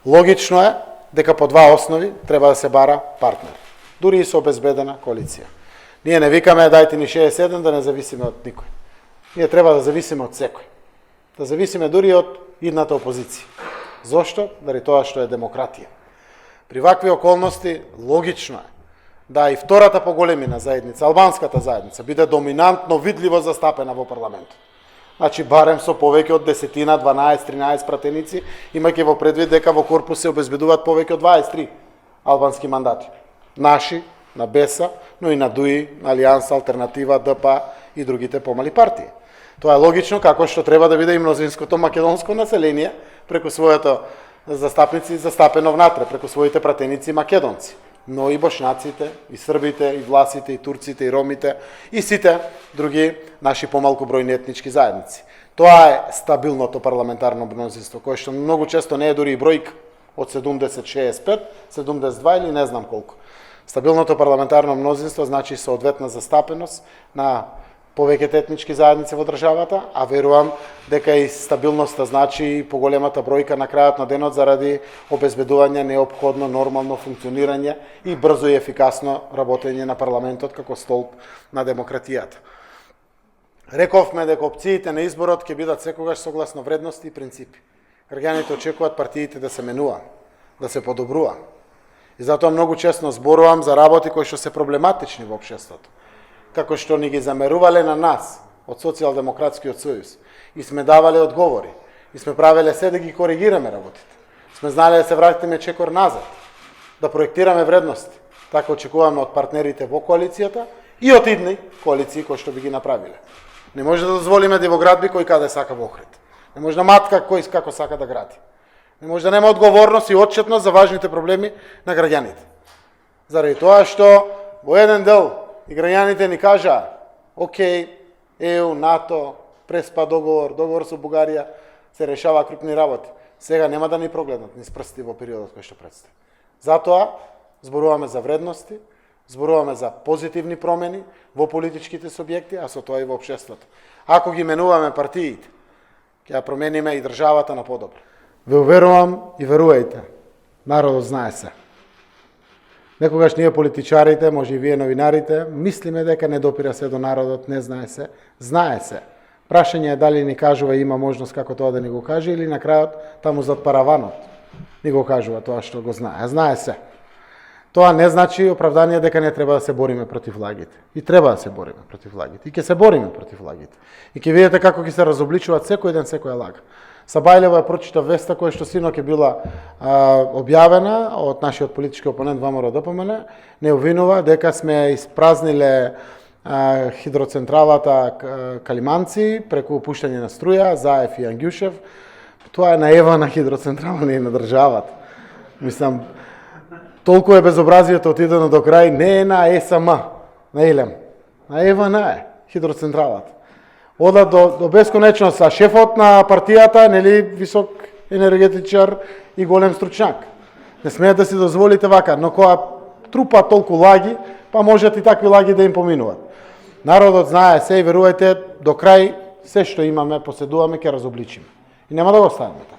Логично е дека по два основи треба да се бара партнер, дури и со обезбедена коалиција. Ние не викаме дајте ни 67 да не зависиме од никој. Ние треба да зависиме од секој. Да зависиме дури од идната опозиција. Зошто? Заради тоа што е демократија. При вакви околности логично е да и втората поголемина заедница, албанската заедница, биде доминантно видливо застапена во парламентот. Значи, барем со повеќе од 10, 12, 13 пратеници, имајќи во предвид дека во корпус се обезбедуваат повеќе од 23 албански мандати. Наши, на БЕСА, но и на ДУИ, на Алијанса, Алтернатива, ДПА и другите помали партии. Тоа е логично, како што треба да биде и мнозинското македонско население преку својата застапници застапено внатре, преку своите пратеници македонци. Но и бошњаците, и србите, и власите, и турците, и ромите, и сите други наши помалку бројни етнички заедници. Тоа е стабилното парламентарно мнозинство, кое што многу често не е дури и бројка од 70-65, 72 или не знам колку. Стабилното парламентарно мнозинство значи соодветна застапеност на повеќето етнички заедници во државата, а верувам дека и стабилноста значи и поголемата бројка на крајот на денот заради обезбедување неопходно нормално функционирање и брзо и ефикасно работење на парламентот како столб на демократијата. Рековме дека опциите на изборот ќе бидат секогаш согласно вредности и принципи. Граѓаните очекуваат партиите да се менуваат, да се подобруваат. И затоа многу често зборувам за работи кои што се проблематични во општеството, како што ни ги замерувале на нас од Социјалдемократскиот сојуз и сме давале одговори и сме правеле се да ги коригираме работите. Сме знаеле да се вратиме чекор назад, да проектираме вредности. Така очекуваме од партнерите во коалицијата и од идни коалиции кои што би ги направиле. Не може да дозволиме да во градби кој каде сака во Охрид. Не може да матка кој како сака да гради. Не може да нема одговорност и отчетност за важните проблеми на граѓаните. Заради тоа што во еден дел и граѓаните ни кажаа, окей, ЕУ, НАТО, преспа договор со Бугарија, се решава крупни работи. Сега нема да ни прогледнат низ прсти во периодот кој што предстои. Затоа зборуваме за вредности, зборуваме за позитивни промени во политичките субјекти, а со тоа и во општеството. Ако ги менуваме партиите, ќе ја промениме и државата на подобро. Ве уверувам и верувајте, народот знае се. Некогаш ние политичарите, може и вие новинарите, мислиме дека не допира се до народот, не знае се. Знае се. Прашање е дали ни кажува и има можност како тоа да ни го каже или на крајот таму зад параванот ни го кажува тоа што го знае. Знае се. Тоа не значи оправдание дека не треба да се бориме против лагите. И треба да се бориме против лагите. И ќе се бориме против лагите. И ќе видите како ќе се разобличуваат секој ден секоја лага. Сабајлева ја прочита веста која што синоќ е била објавена од нашиот политички опонент ВМРО ДПМН, не обвинува дека сме испразниле хидроцентралата Калиманци преку пуштање на струја, Заев и Ангјушев. Тоа е наевана хидроцентрала, не е на државата. Мислам, толку е безобразието отидено до крај, не е на ЕСМ, на ЕЛЕМ. Наевана е хидроцентралата. Ода до бесконечност, а шефот на партијата, нели, висок енергетичар и голем стручњак. Не смеат да си дозволите вака, но кога трупа толку лаги, па можат и такви лаги да им поминуват. Народот знае се и верувајте, до крај се што имаме, поседуваме, ќе разобличиме. И нема да го оставиме така.